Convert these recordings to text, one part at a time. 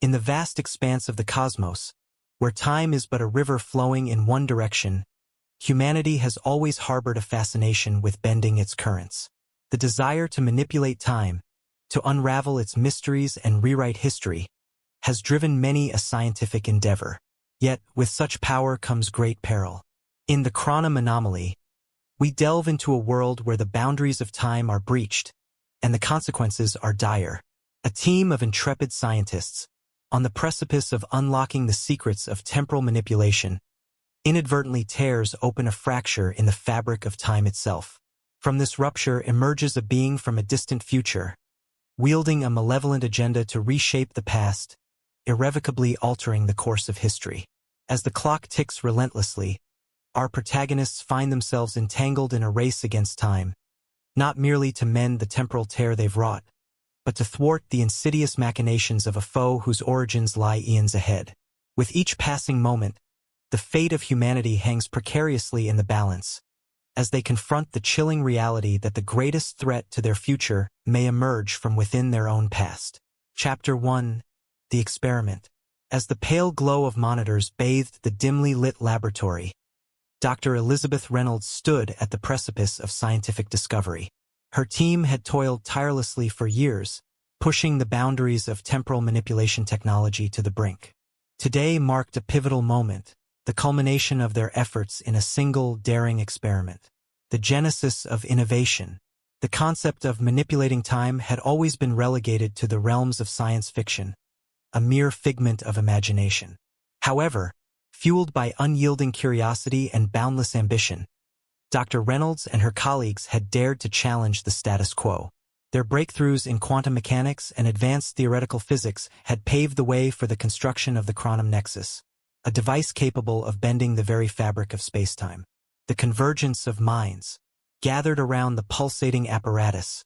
In the vast expanse of the cosmos, where time is but a river flowing in one direction, humanity has always harbored a fascination with bending its currents. The desire to manipulate time, to unravel its mysteries and rewrite history, has driven many a scientific endeavor. Yet, with such power comes great peril. In the Chronom anomaly, we delve into a world where the boundaries of time are breached, and the consequences are dire. A team of intrepid scientists, on the precipice of unlocking the secrets of temporal manipulation, inadvertently tears open a fracture in the fabric of time itself. From this rupture emerges a being from a distant future, wielding a malevolent agenda to reshape the past, irrevocably altering the course of history. As the clock ticks relentlessly, our protagonists find themselves entangled in a race against time, not merely to mend the temporal tear they've wrought, but to thwart the insidious machinations of a foe whose origins lie eons ahead. With each passing moment, the fate of humanity hangs precariously in the balance, as they confront the chilling reality that the greatest threat to their future may emerge from within their own past. Chapter 1: The Experiment. As the pale glow of monitors bathed the dimly lit laboratory, Dr. Elizabeth Reynolds stood at the precipice of scientific discovery. Her team had toiled tirelessly for years, pushing the boundaries of temporal manipulation technology to the brink. Today marked a pivotal moment, the culmination of their efforts in a single, daring experiment. The genesis of innovation. The concept of manipulating time had always been relegated to the realms of science fiction, a mere figment of imagination. However, fueled by unyielding curiosity and boundless ambition, Dr. Reynolds and her colleagues had dared to challenge the status quo. Their breakthroughs in quantum mechanics and advanced theoretical physics had paved the way for the construction of the Chronom Nexus, a device capable of bending the very fabric of spacetime. The convergence of minds. Gathered around the pulsating apparatus,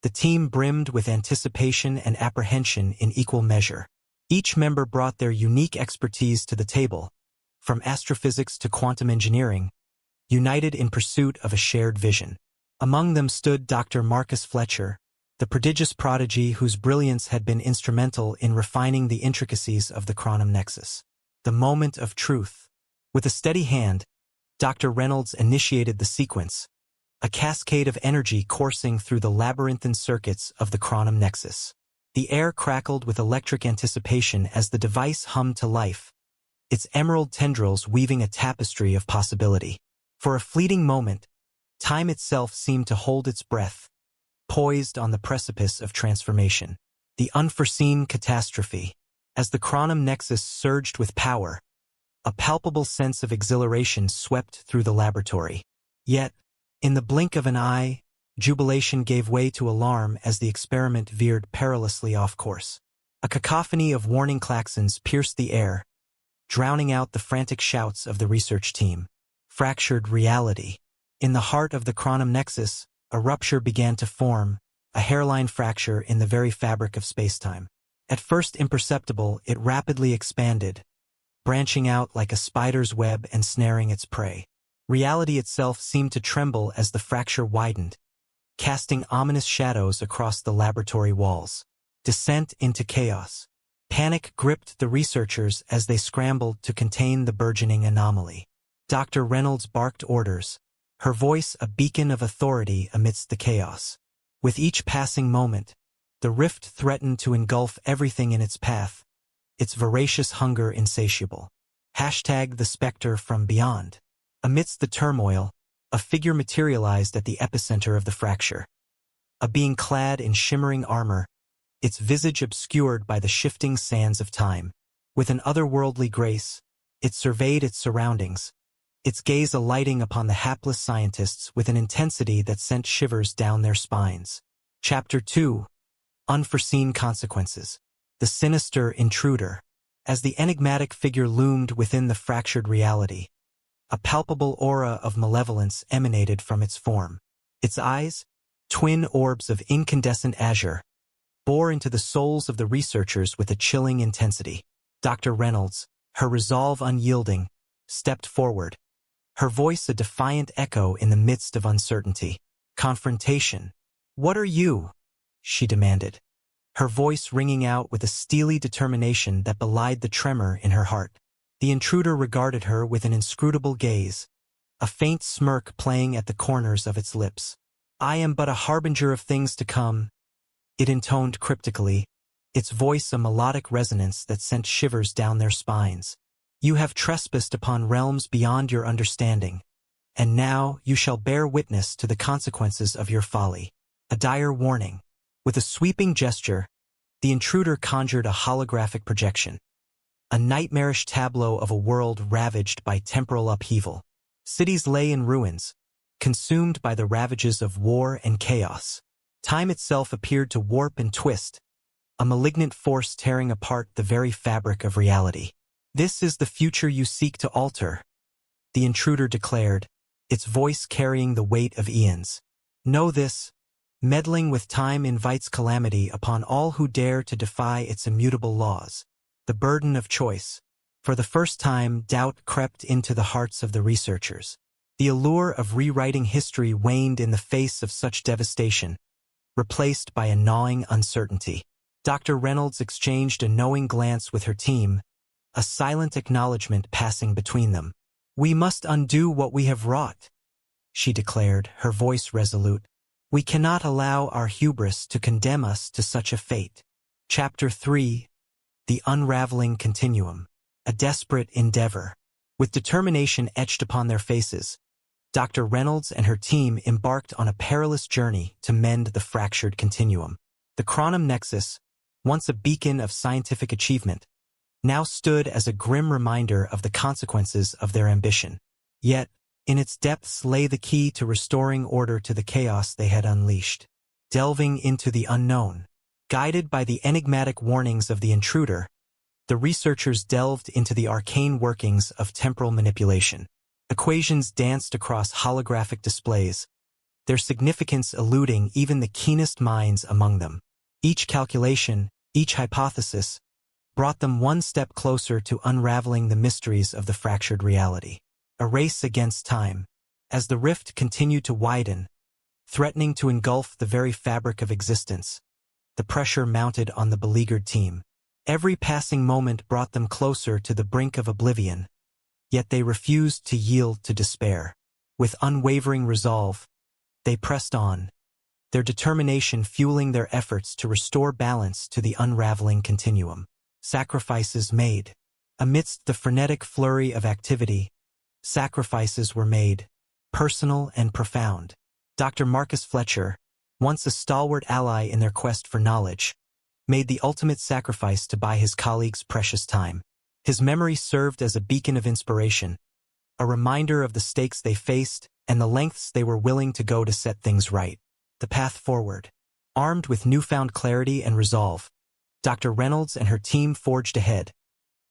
the team brimmed with anticipation and apprehension in equal measure. Each member brought their unique expertise to the table, from astrophysics to quantum engineering, united in pursuit of a shared vision. Among them stood Dr. Marcus Fletcher, the prodigious prodigy whose brilliance had been instrumental in refining the intricacies of the Chronom Nexus. The moment of truth. With a steady hand, Dr. Reynolds initiated the sequence, a cascade of energy coursing through the labyrinthine circuits of the Chronom Nexus. The air crackled with electric anticipation as the device hummed to life, its emerald tendrils weaving a tapestry of possibility. For a fleeting moment, time itself seemed to hold its breath, poised on the precipice of transformation. The unforeseen catastrophe. As the Chronom Nexus surged with power, a palpable sense of exhilaration swept through the laboratory. Yet, in the blink of an eye, jubilation gave way to alarm as the experiment veered perilously off course. A cacophony of warning klaxons pierced the air, drowning out the frantic shouts of the research team. Fractured reality. In the heart of the Chronom Nexus, a rupture began to form, a hairline fracture in the very fabric of spacetime. At first imperceptible, it rapidly expanded, branching out like a spider's web and snaring its prey. Reality itself seemed to tremble as the fracture widened, casting ominous shadows across the laboratory walls. Descent into chaos. Panic gripped the researchers as they scrambled to contain the burgeoning anomaly. Dr. Reynolds barked orders, her voice a beacon of authority amidst the chaos. With each passing moment, the rift threatened to engulf everything in its path, its voracious hunger insatiable. #the specter from beyond. Amidst the turmoil, a figure materialized at the epicenter of the fracture. A being clad in shimmering armor, its visage obscured by the shifting sands of time. With an otherworldly grace, it surveyed its surroundings, its gaze alighting upon the hapless scientists with an intensity that sent shivers down their spines. Chapter 2: Unforeseen Consequences. The Sinister Intruder. As the enigmatic figure loomed within the fractured reality, a palpable aura of malevolence emanated from its form. Its eyes, twin orbs of incandescent azure, bore into the souls of the researchers with a chilling intensity. Dr. Reynolds, her resolve unyielding, stepped forward, her voice a defiant echo in the midst of uncertainty. Confrontation. "What are you?" she demanded, her voice ringing out with a steely determination that belied the tremor in her heart. The intruder regarded her with an inscrutable gaze, a faint smirk playing at the corners of its lips. "I am but a harbinger of things to come," it intoned cryptically, its voice a melodic resonance that sent shivers down their spines. "You have trespassed upon realms beyond your understanding, and now you shall bear witness to the consequences of your folly." A dire warning. With a sweeping gesture, the intruder conjured a holographic projection, a nightmarish tableau of a world ravaged by temporal upheaval. Cities lay in ruins, consumed by the ravages of war and chaos. Time itself appeared to warp and twist, a malignant force tearing apart the very fabric of reality. "This is the future you seek to alter," the intruder declared, its voice carrying the weight of eons. "Know this, meddling with time invites calamity upon all who dare to defy its immutable laws." The burden of choice. For the first time, doubt crept into the hearts of the researchers. The allure of rewriting history waned in the face of such devastation, replaced by a gnawing uncertainty. Dr. Reynolds exchanged a knowing glance with her team, a silent acknowledgement passing between them. "We must undo what we have wrought," she declared, her voice resolute. "We cannot allow our hubris to condemn us to such a fate." Chapter 3. The Unraveling Continuum. A desperate endeavor. With determination etched upon their faces, Dr. Reynolds and her team embarked on a perilous journey to mend the fractured continuum. The Chronom Nexus, once a beacon of scientific achievement, now stood as a grim reminder of the consequences of their ambition. Yet, in its depths lay the key to restoring order to the chaos they had unleashed. Delving into the unknown. Guided by the enigmatic warnings of the intruder, the researchers delved into the arcane workings of temporal manipulation. Equations danced across holographic displays, their significance eluding even the keenest minds among them. Each calculation, each hypothesis, brought them one step closer to unraveling the mysteries of the fractured reality. A race against time. As the rift continued to widen, threatening to engulf the very fabric of existence, the pressure mounted on the beleaguered team. Every passing moment brought them closer to the brink of oblivion, yet they refused to yield to despair. With unwavering resolve, they pressed on, their determination fueling their efforts to restore balance to the unraveling continuum. Sacrifices made. Amidst the frenetic flurry of activity, sacrifices were made, personal and profound. Dr. Marcus Fletcher, once a stalwart ally in their quest for knowledge, made the ultimate sacrifice to buy his colleagues precious time. His memory served as a beacon of inspiration, a reminder of the stakes they faced and the lengths they were willing to go to set things right. The path forward. Armed with newfound clarity and resolve, Dr. Reynolds and her team forged ahead,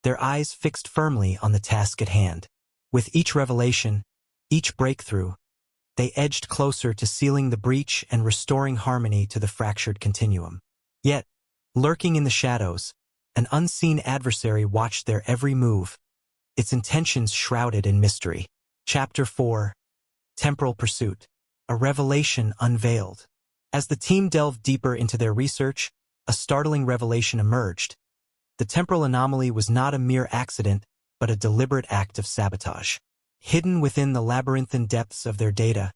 their eyes fixed firmly on the task at hand. With each revelation, each breakthrough, they edged closer to sealing the breach and restoring harmony to the fractured continuum. Yet, lurking in the shadows, an unseen adversary watched their every move, its intentions shrouded in mystery. Chapter 4. Temporal Pursuit. A revelation unveiled. As the team delved deeper into their research, a startling revelation emerged. The temporal anomaly was not a mere accident, but a deliberate act of sabotage. Hidden within the labyrinthine depths of their data,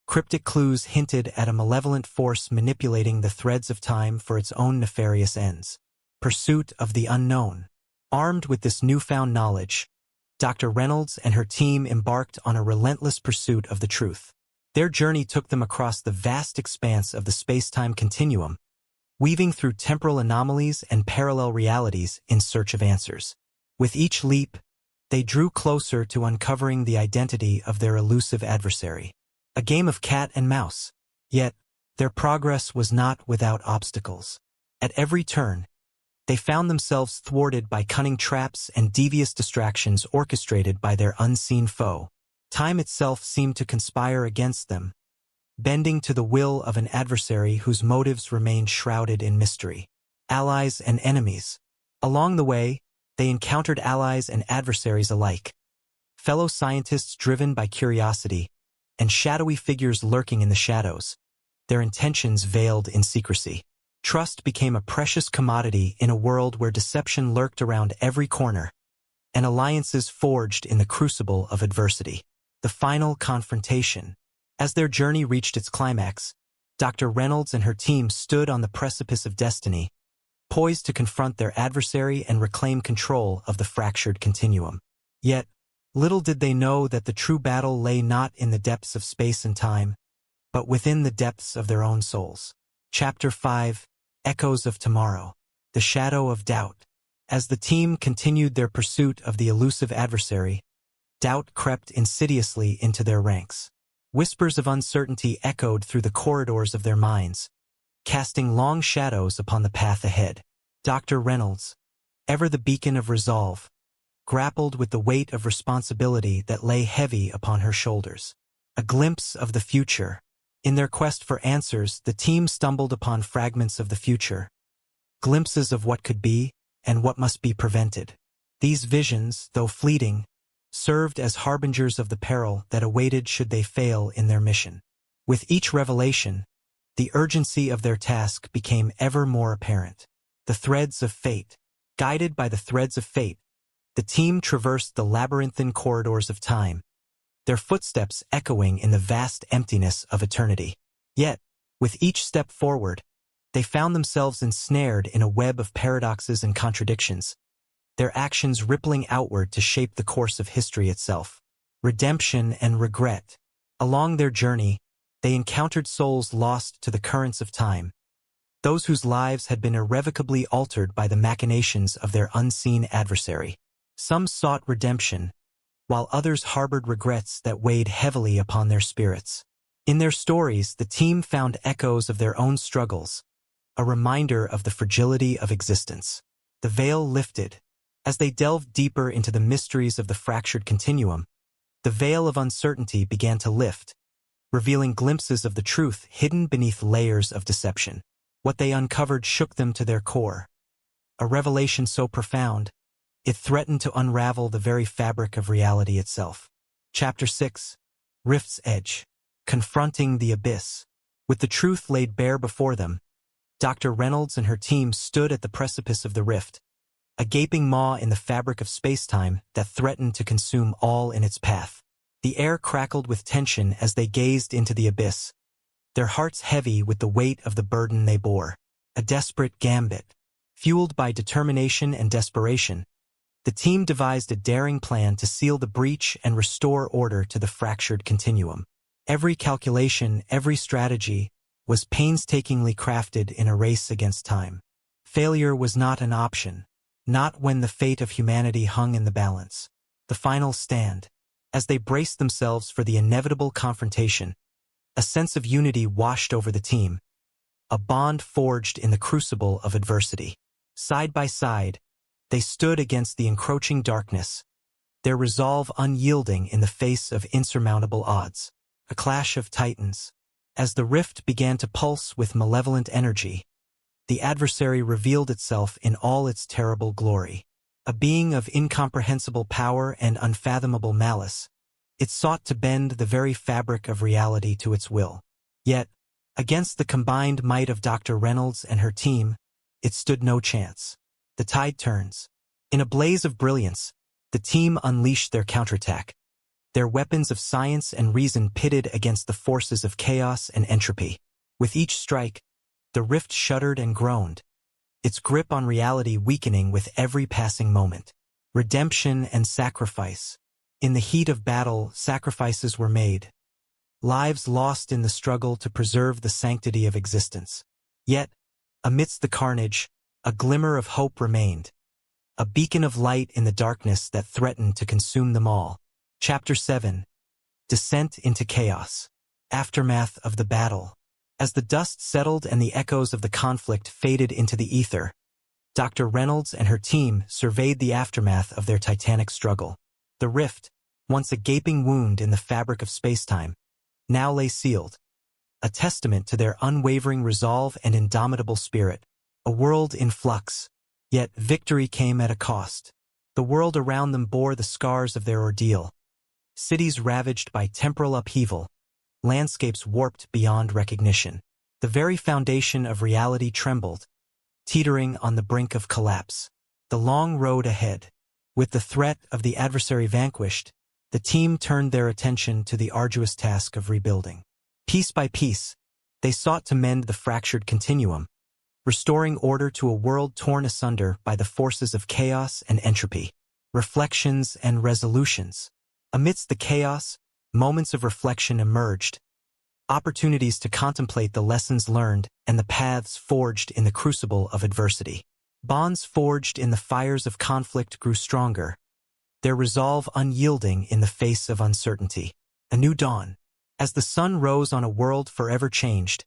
cryptic clues hinted at a malevolent force manipulating the threads of time for its own nefarious ends. Pursuit of the unknown. Armed with this newfound knowledge, Dr. Reynolds and her team embarked on a relentless pursuit of the truth. Their journey took them across the vast expanse of the space-time continuum, weaving through temporal anomalies and parallel realities in search of answers. With each leap, they drew closer to uncovering the identity of their elusive adversary. A game of cat and mouse. Yet, their progress was not without obstacles. At every turn, they found themselves thwarted by cunning traps and devious distractions orchestrated by their unseen foe. Time itself seemed to conspire against them, bending to the will of an adversary whose motives remained shrouded in mystery. Allies and enemies. Along the way, they encountered allies and adversaries alike, fellow scientists driven by curiosity, and shadowy figures lurking in the shadows, their intentions veiled in secrecy. Trust became a precious commodity in a world where deception lurked around every corner, and alliances forged in the crucible of adversity. The final confrontation. As their journey reached its climax, Dr. Reynolds and her team stood on the precipice of destiny, poised to confront their adversary and reclaim control of the fractured continuum. Yet, little did they know that the true battle lay not in the depths of space and time, but within the depths of their own souls. Chapter 5: Echoes of Tomorrow. The Shadow of Doubt. As the team continued their pursuit of the elusive adversary, doubt crept insidiously into their ranks. Whispers of uncertainty echoed through the corridors of their minds, casting long shadows upon the path ahead. Dr. Reynolds, ever the beacon of resolve, grappled with the weight of responsibility that lay heavy upon her shoulders. A glimpse of the future. In their quest for answers, the team stumbled upon fragments of the future, glimpses of what could be and what must be prevented. These visions, though fleeting, served as harbingers of the peril that awaited should they fail in their mission. With each revelation, the urgency of their task became ever more apparent. The threads of fate. Guided by the threads of fate, the team traversed the labyrinthine corridors of time, their footsteps echoing in the vast emptiness of eternity. Yet, with each step forward, they found themselves ensnared in a web of paradoxes and contradictions, their actions rippling outward to shape the course of history itself. Redemption and regret. Along their journey, they encountered souls lost to the currents of time, those whose lives had been irrevocably altered by the machinations of their unseen adversary. Some sought redemption, while others harbored regrets that weighed heavily upon their spirits. In their stories, the team found echoes of their own struggles, a reminder of the fragility of existence. The veil lifted. As they delved deeper into the mysteries of the fractured continuum, the veil of uncertainty began to lift, revealing glimpses of the truth hidden beneath layers of deception. What they uncovered shook them to their core. A revelation so profound, it threatened to unravel the very fabric of reality itself. Chapter 6: Rift's Edge. Confronting the Abyss. With the truth laid bare before them, Dr. Reynolds and her team stood at the precipice of the rift, a gaping maw in the fabric of space-time that threatened to consume all in its path. The air crackled with tension as they gazed into the abyss, their hearts heavy with the weight of the burden they bore. A desperate gambit. Fueled by determination and desperation, the team devised a daring plan to seal the breach and restore order to the fractured continuum. Every calculation, every strategy, was painstakingly crafted in a race against time. Failure was not an option, not when the fate of humanity hung in the balance. The final stand. As they braced themselves for the inevitable confrontation, a sense of unity washed over the team, a bond forged in the crucible of adversity. Side by side, they stood against the encroaching darkness, their resolve unyielding in the face of insurmountable odds. A clash of titans. As the rift began to pulse with malevolent energy, the adversary revealed itself in all its terrible glory. A being of incomprehensible power and unfathomable malice, it sought to bend the very fabric of reality to its will. Yet, against the combined might of Dr. Reynolds and her team, it stood no chance. The tide turns. In a blaze of brilliance, the team unleashed their counterattack, their weapons of science and reason pitted against the forces of chaos and entropy. With each strike, the rift shuddered and groaned, its grip on reality weakening with every passing moment. Redemption and sacrifice. In the heat of battle, sacrifices were made, lives lost in the struggle to preserve the sanctity of existence. Yet, amidst the carnage, a glimmer of hope remained, a beacon of light in the darkness that threatened to consume them all. Chapter 7: Descent into Chaos. Aftermath of the battle. As the dust settled and the echoes of the conflict faded into the ether, Dr. Reynolds and her team surveyed the aftermath of their titanic struggle. The rift, once a gaping wound in the fabric of spacetime, now lay sealed, a testament to their unwavering resolve and indomitable spirit. A world in flux. Yet victory came at a cost. The world around them bore the scars of their ordeal. Cities ravaged by temporal upheaval, landscapes warped beyond recognition. The very foundation of reality trembled, teetering on the brink of collapse. The long road ahead. With the threat of the adversary vanquished, the team turned their attention to the arduous task of rebuilding. Piece by piece, they sought to mend the fractured continuum, restoring order to a world torn asunder by the forces of chaos and entropy. Reflections and resolutions. Amidst the chaos, moments of reflection emerged, opportunities to contemplate the lessons learned and the paths forged in the crucible of adversity. Bonds forged in the fires of conflict grew stronger, their resolve unyielding in the face of uncertainty. A new dawn. As the sun rose on a world forever changed,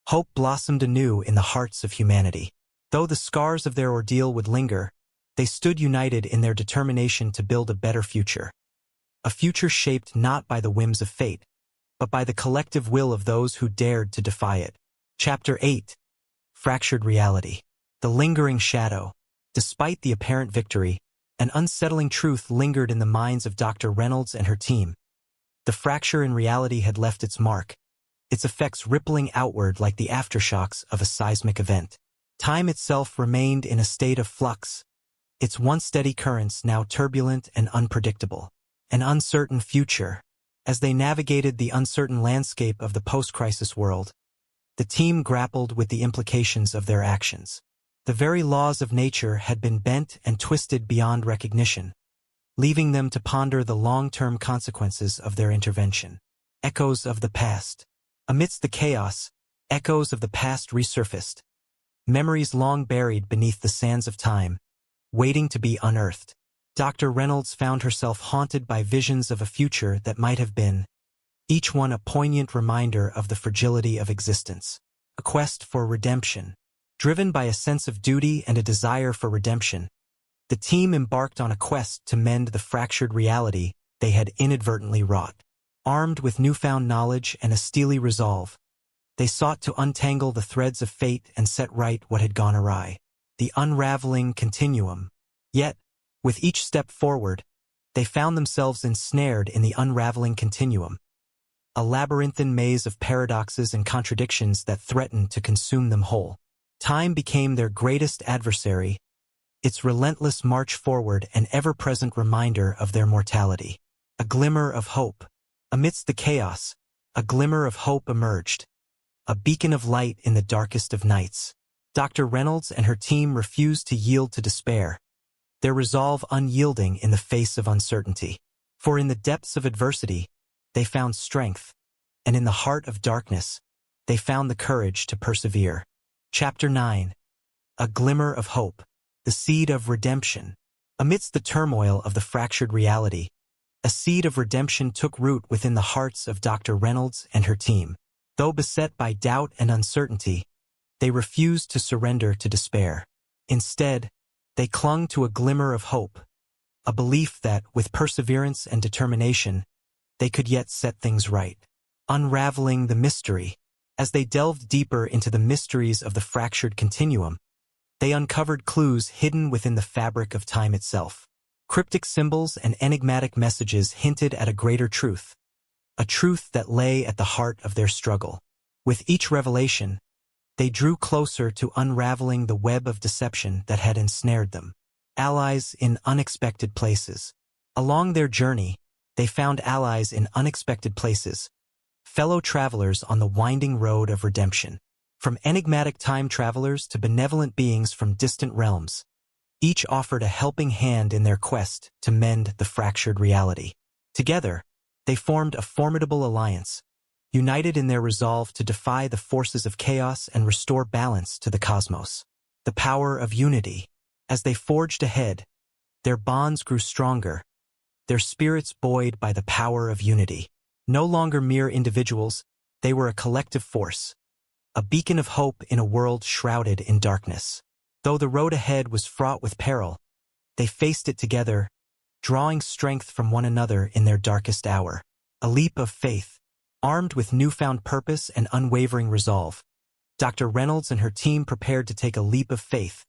hope blossomed anew in the hearts of humanity. Though the scars of their ordeal would linger, they stood united in their determination to build a better future. A future shaped not by the whims of fate, but by the collective will of those who dared to defy it. Chapter 8. Fractured Reality. The Lingering Shadow. Despite the apparent victory, an unsettling truth lingered in the minds of Dr. Reynolds and her team. The fracture in reality had left its mark, its effects rippling outward like the aftershocks of a seismic event. Time itself remained in a state of flux, its once steady currents now turbulent and unpredictable. An uncertain future. As they navigated the uncertain landscape of the post-crisis world, the team grappled with the implications of their actions. The very laws of nature had been bent and twisted beyond recognition, leaving them to ponder the long-term consequences of their intervention. Echoes of the past. Amidst the chaos, echoes of the past resurfaced, memories long buried beneath the sands of time, waiting to be unearthed. Dr. Reynolds found herself haunted by visions of a future that might have been, each one a poignant reminder of the fragility of existence. A quest for redemption. Driven by a sense of duty and a desire for redemption, the team embarked on a quest to mend the fractured reality they had inadvertently wrought. Armed with newfound knowledge and a steely resolve, they sought to untangle the threads of fate and set right what had gone awry. The unraveling continuum. Yet, with each step forward, they found themselves ensnared in the unraveling continuum, a labyrinthine maze of paradoxes and contradictions that threatened to consume them whole. Time became their greatest adversary, its relentless march forward an ever-present reminder of their mortality. A glimmer of hope. Amidst the chaos, a glimmer of hope emerged, a beacon of light in the darkest of nights. Dr. Reynolds and her team refused to yield to despair, their resolve unyielding in the face of uncertainty. For in the depths of adversity, they found strength, and in the heart of darkness, they found the courage to persevere. Chapter 9. A Glimmer of Hope. The Seed of Redemption. Amidst the turmoil of the fractured reality, a seed of redemption took root within the hearts of Dr. Reynolds and her team. Though beset by doubt and uncertainty, they refused to surrender to despair. Instead, they clung to a glimmer of hope, a belief that, with perseverance and determination, they could yet set things right. Unraveling the mystery. As they delved deeper into the mysteries of the fractured continuum, they uncovered clues hidden within the fabric of time itself. Cryptic symbols and enigmatic messages hinted at a greater truth, a truth that lay at the heart of their struggle. With each revelation, they drew closer to unraveling the web of deception that had ensnared them. Allies in unexpected places. Along their journey, they found allies in unexpected places, fellow travelers on the winding road of redemption. From enigmatic time travelers to benevolent beings from distant realms, each offered a helping hand in their quest to mend the fractured reality. Together, they formed a formidable alliance, united in their resolve to defy the forces of chaos and restore balance to the cosmos. The power of unity. As they forged ahead, their bonds grew stronger, their spirits buoyed by the power of unity. No longer mere individuals, they were a collective force, a beacon of hope in a world shrouded in darkness. Though the road ahead was fraught with peril, they faced it together, drawing strength from one another in their darkest hour. A leap of faith. Armed with newfound purpose and unwavering resolve, Dr. Reynolds and her team prepared to take a leap of faith,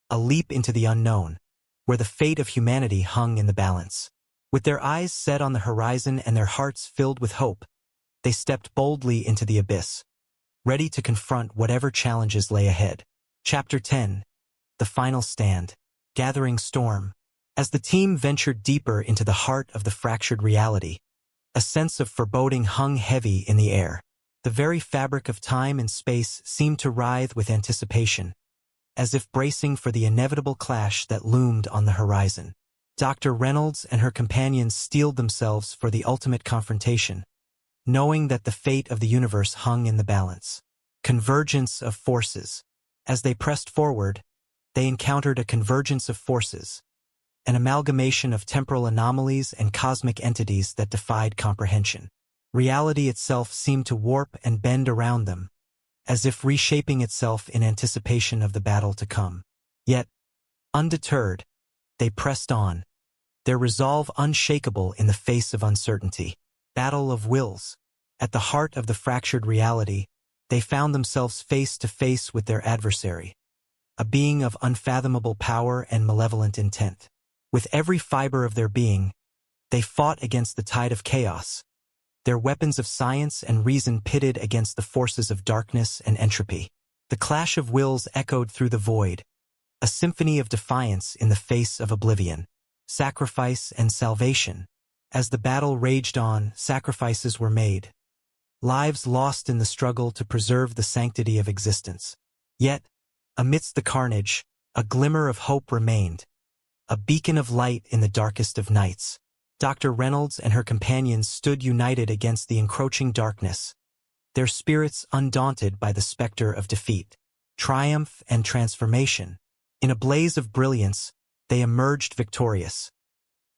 a leap into the unknown, where the fate of humanity hung in the balance. With their eyes set on the horizon and their hearts filled with hope, they stepped boldly into the abyss, ready to confront whatever challenges lay ahead. Chapter 10. The Final Stand. Gathering Storm. As the team ventured deeper into the heart of the fractured reality, a sense of foreboding hung heavy in the air. The very fabric of time and space seemed to writhe with anticipation, as if bracing for the inevitable clash that loomed on the horizon. Dr. Reynolds and her companions steeled themselves for the ultimate confrontation, knowing that the fate of the universe hung in the balance. Convergence of forces. As they pressed forward, they encountered a convergence of forces, an amalgamation of temporal anomalies and cosmic entities that defied comprehension. Reality itself seemed to warp and bend around them, as if reshaping itself in anticipation of the battle to come. Yet, undeterred, they pressed on, their resolve unshakable in the face of uncertainty. Battle of wills. At the heart of the fractured reality, they found themselves face to face with their adversary, a being of unfathomable power and malevolent intent. With every fiber of their being, they fought against the tide of chaos, their weapons of science and reason pitted against the forces of darkness and entropy. The clash of wills echoed through the void, a symphony of defiance in the face of oblivion. Sacrifice and salvation. As the battle raged on, sacrifices were made, lives lost in the struggle to preserve the sanctity of existence. Yet, amidst the carnage, a glimmer of hope remained, a beacon of light in the darkest of nights. Dr. Reynolds and her companions stood united against the encroaching darkness, their spirits undaunted by the specter of defeat, triumph, and transformation. In a blaze of brilliance, they emerged victorious.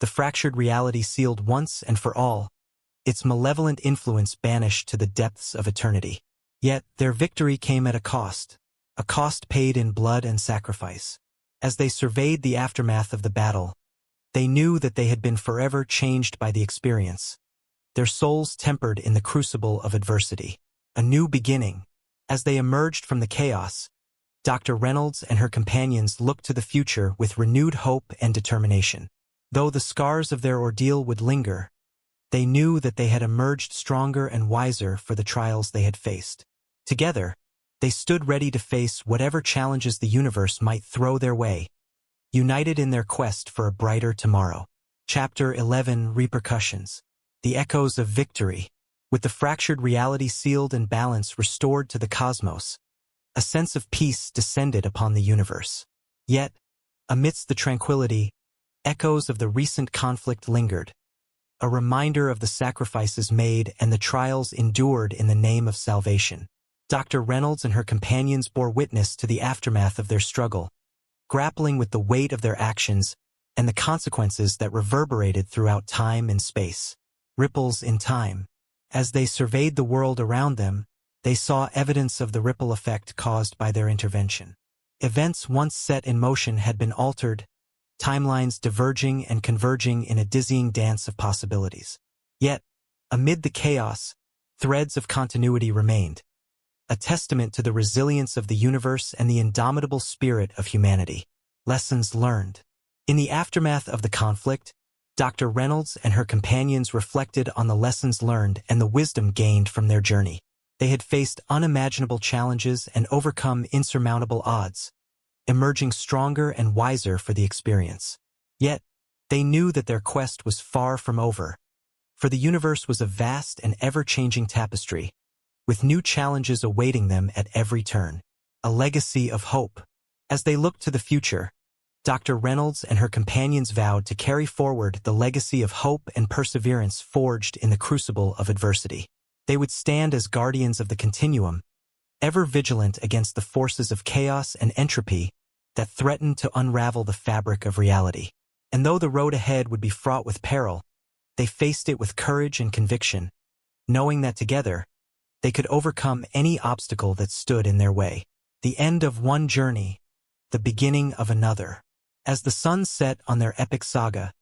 The fractured reality sealed once and for all, its malevolent influence banished to the depths of eternity. Yet, their victory came at a cost paid in blood and sacrifice. As they surveyed the aftermath of the battle, they knew that they had been forever changed by the experience, their souls tempered in the crucible of adversity. A new beginning. As they emerged from the chaos, Dr. Reynolds and her companions looked to the future with renewed hope and determination. Though the scars of their ordeal would linger, they knew that they had emerged stronger and wiser for the trials they had faced. Together, they stood ready to face whatever challenges the universe might throw their way, united in their quest for a brighter tomorrow. Chapter 11. Repercussions. The echoes of victory. With the fractured reality sealed and balance restored to the cosmos, a sense of peace descended upon the universe. Yet, amidst the tranquility, echoes of the recent conflict lingered, a reminder of the sacrifices made and the trials endured in the name of salvation. Dr. Reynolds and her companions bore witness to the aftermath of their struggle, grappling with the weight of their actions and the consequences that reverberated throughout time and space. Ripples in time. As they surveyed the world around them, they saw evidence of the ripple effect caused by their intervention. Events once set in motion had been altered, timelines diverging and converging in a dizzying dance of possibilities. Yet, amid the chaos, threads of continuity remained, a testament to the resilience of the universe and the indomitable spirit of humanity. Lessons learned. In the aftermath of the conflict, Dr. Reynolds and her companions reflected on the lessons learned and the wisdom gained from their journey. They had faced unimaginable challenges and overcome insurmountable odds, emerging stronger and wiser for the experience. Yet, they knew that their quest was far from over, for the universe was a vast and ever-changing tapestry, with new challenges awaiting them at every turn. A legacy of hope. As they looked to the future, Dr. Reynolds and her companions vowed to carry forward the legacy of hope and perseverance forged in the crucible of adversity. They would stand as guardians of the continuum, ever vigilant against the forces of chaos and entropy that threatened to unravel the fabric of reality. And though the road ahead would be fraught with peril, they faced it with courage and conviction, knowing that together, they could overcome any obstacle that stood in their way. The end of one journey, the beginning of another. As the sun set on their epic saga,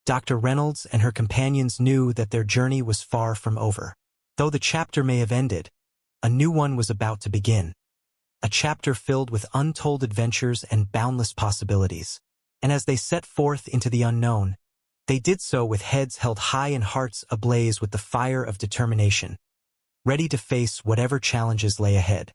Dr. Reynolds and her companions knew that their journey was far from over. Though the chapter may have ended, a new one was about to begin. A chapter filled with untold adventures and boundless possibilities. And as they set forth into the unknown, they did so with heads held high and hearts ablaze with the fire of determination. ready to face whatever challenges lay ahead.